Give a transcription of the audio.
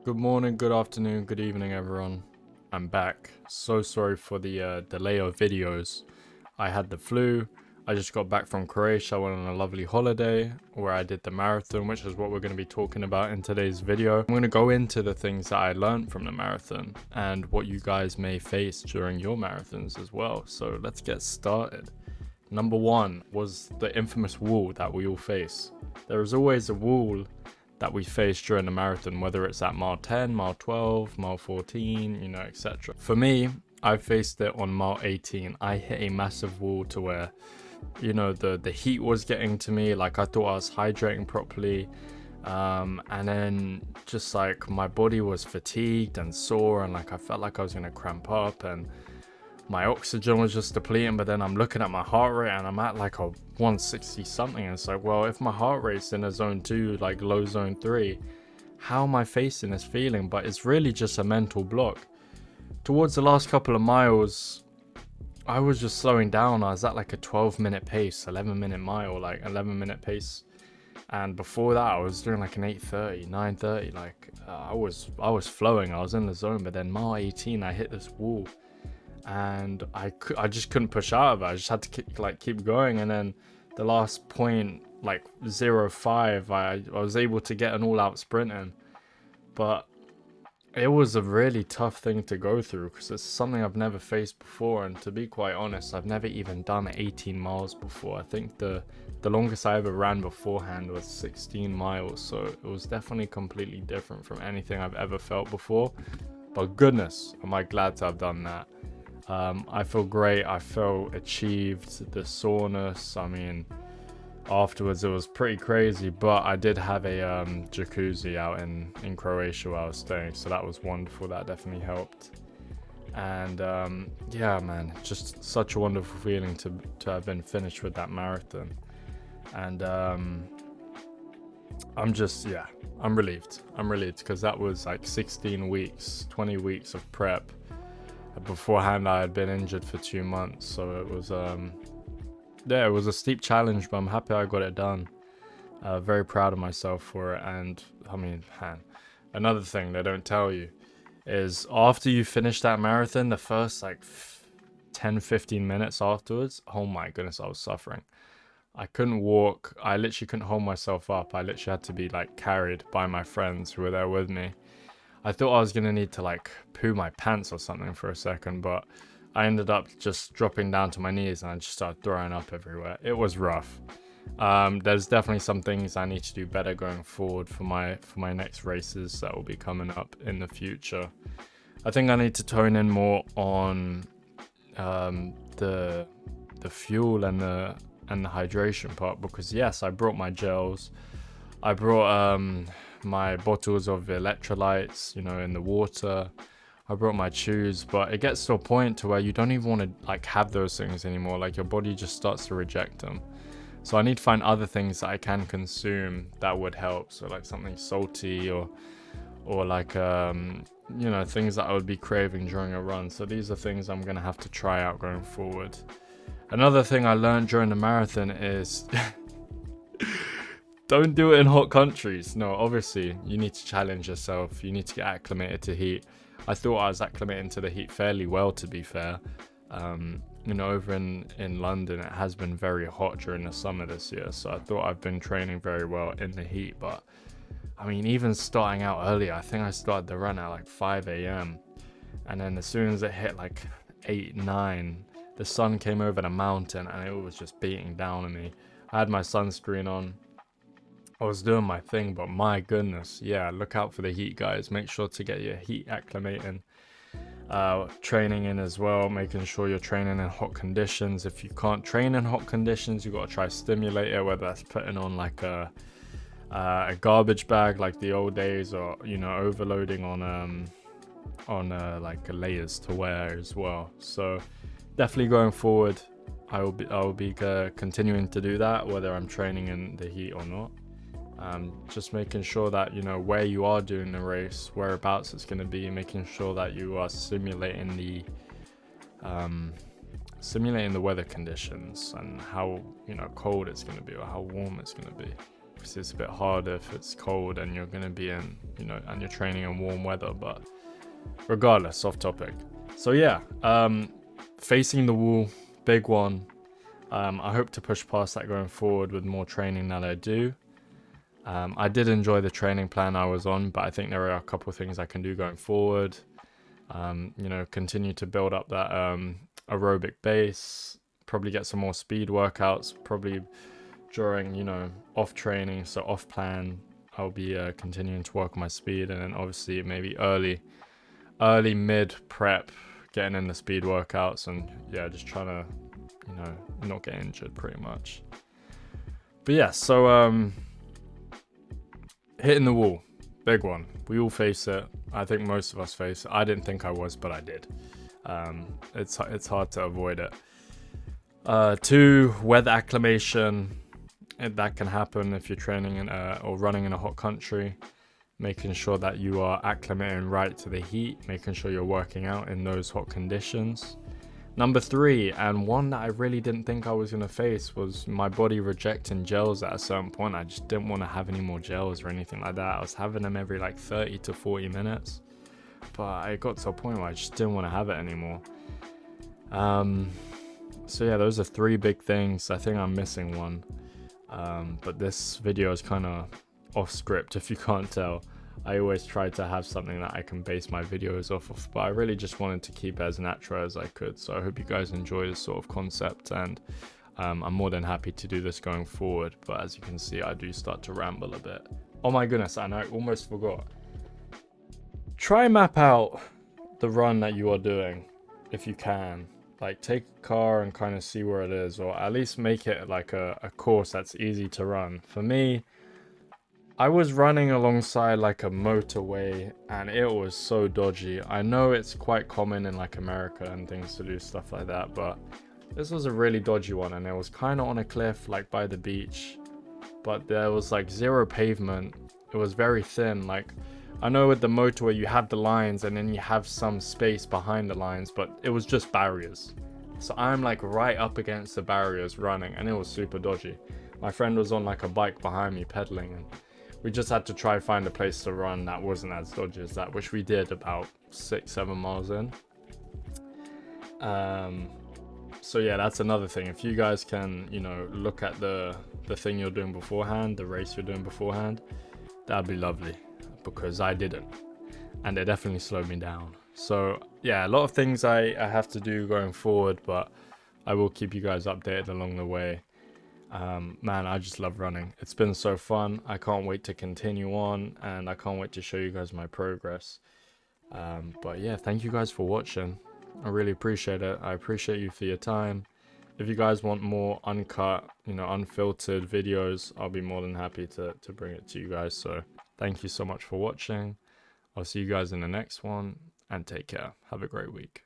Good morning, good afternoon, good evening, everyone. I'm back. So sorry for the delay of videos. I had the flu. I just got back from Croatia. I went on a lovely holiday where I did the marathon, which is what we're going to be talking about in today's video. I'm going to go into the things that I learned from the marathon and what you guys may face during your marathons as well. So let's get started. Number one was the infamous wall that we all face. There is always a wall that we face during the marathon, whether it's at mile 10, mile 12, mile 14, etc. For me, I faced it on mile 18. I hit a massive wall to where, the heat was getting to me. Like, I thought I was hydrating properly. And then just like my body was fatigued and sore, and like I felt like I was gonna cramp up, and my oxygen was just depleting. But then I'm looking at my heart rate and I'm at like a 160 something, and it's like, well, if my heart rate's in a zone 2, like low zone 3, how am I facing this feeling? But it's really just a mental block. Towards the last couple of miles, I was just slowing down. I was at like a 12-minute pace, 11-minute mile, like 11-minute pace. And before that, I was doing like an 8:30, 9:30. Like I was flowing. I was in the zone. But then mile 18, I hit this wall, and I just couldn't push out of it. I just had to keep going. And then the last point, like 0.5, I was able to get an all-out sprinting. But it was a really tough thing to go through because it's something I've never faced before. And to be quite honest, I've never even done 18 miles before. I think the longest I ever ran beforehand was 16 miles. So it was definitely completely different from anything I've ever felt before. But goodness, am I glad to have done that. I feel great. I felt achieved. The soreness, I mean, afterwards it was pretty crazy, but I did have a jacuzzi out in Croatia where I was staying, so that was wonderful. That definitely helped. And yeah, man, just such a wonderful feeling to have been finished with that marathon. And I'm relieved because that was like 16 weeks, 20 weeks of prep. Beforehand, I had been injured for 2 months, so it was it was a steep challenge, but I'm happy I got it done. Very proud of myself for it. And I mean, man, another thing they don't tell you is after you finish that marathon, the first like 10-15 minutes afterwards, oh my goodness, I was suffering. I couldn't walk. I literally couldn't hold myself up. I literally had to be like carried by my friends who were there with me. I thought I was gonna need to like poo my pants or something for a second, but I ended up just dropping down to my knees and I just started throwing up everywhere. It was rough. There's definitely some things I need to do better going forward for my next races that will be coming up in the future. I think I need to tone in more on the fuel and the hydration part, because yes, I brought my gels. I brought my bottles of electrolytes, in the water. I brought my chews, but it gets to a point to where you don't even want to like have those things anymore. Like your body just starts to reject them. So I need to find other things that I can consume that would help. So like something salty or like things that I would be craving during a run. So these are things I'm gonna have to try out going forward. Another thing I learned during the marathon is don't do it in hot countries. No, obviously, you need to challenge yourself. You need to get acclimated to heat. I thought I was acclimating to the heat fairly well, to be fair. Over in London, it has been very hot during the summer this year. So I thought I've been training very well in the heat. But, I mean, even starting out earlier, I think I started the run at like 5 a.m. And then as soon as it hit like 8, 9, the sun came over the mountain and it was just beating down on me. I had my sunscreen on. I was doing my thing, but my goodness, yeah, look out for the heat, guys. Make sure to get your heat acclimating. Training in as well, making sure you're training in hot conditions. If you can't train in hot conditions, you got to try stimulator, whether that's putting on like a garbage bag like the old days, or overloading on like layers to wear as well. So definitely going forward, I will be continuing to do that, whether I'm training in the heat or not. Just making sure that where you are doing the race, whereabouts it's going to be, making sure that you are simulating the weather conditions and how cold it's going to be or how warm it's going to be obviously it's a bit harder if it's cold and you're going to be in, you know, and you're training in warm weather, but regardless, off topic. So yeah, facing the wall, big one. I hope to push past that going forward with more training that I do. I did enjoy the training plan I was on, but I think there are a couple of things I can do going forward. You know, continue to build up that aerobic base, probably get some more speed workouts, probably during, you know, off training, so off plan, I'll be continuing to work on my speed, and then obviously maybe early mid prep, getting in the speed workouts, and yeah, just trying to, you know, not get injured pretty much. But yeah, so hitting the wall, big one. We all face it. I think most of us face it. I didn't think I was, but I did. It's hard to avoid it. 2, weather acclimation. That can happen if you're training in or running in a hot country. Making sure that you are acclimating right to the heat. Making sure you're working out in those hot conditions. Number 3, and one that I really didn't think I was going to face, was my body rejecting gels at a certain point. I just didn't want to have any more gels or anything like that. I was having them every like 30 to 40 minutes. But I got to a point where I just didn't want to have it anymore. So yeah, those are 3 big things. I think I'm missing one. But this video is kind of off script, if you can't tell. I always try to have something that I can base my videos off of, but I really just wanted to keep it as natural as I could. So I hope you guys enjoy this sort of concept, and I'm more than happy to do this going forward. But as you can see, I do start to ramble a bit. Oh my goodness, and I almost forgot. Try and map out the run that you are doing, if you can. Like, take a car and kind of see where it is, or at least make it like a course that's easy to run. For me, I was running alongside like a motorway, and it was so dodgy. I know it's quite common in like America and things to do stuff like that, but this was a really dodgy one, and it was kind of on a cliff like by the beach, but there was like 0 pavement. It was very thin. Like, I know with the motorway you have the lines and then you have some space behind the lines, but it was just barriers. So I'm like right up against the barriers running, and it was super dodgy. My friend was on like a bike behind me pedaling, and we just had to try find a place to run that wasn't as dodgy as that, which we did about 6-7 miles in. So yeah, that's another thing. If you guys can, you know, look at the thing you're doing beforehand, the race you're doing beforehand, that'd be lovely, because I didn't, and it definitely slowed me down. So yeah, a lot of things I have to do going forward, but I will keep you guys updated along the way. Man, I just love running. It's been so fun. I can't wait to continue on, and I can't wait to show you guys my progress. But yeah, thank you guys for watching. I really appreciate it. I appreciate you for your time. If you guys want more uncut, you know, unfiltered videos, I'll be more than happy to bring it to you guys. So thank you so much for watching. I'll see you guys in the next one, and take care. Have a great week.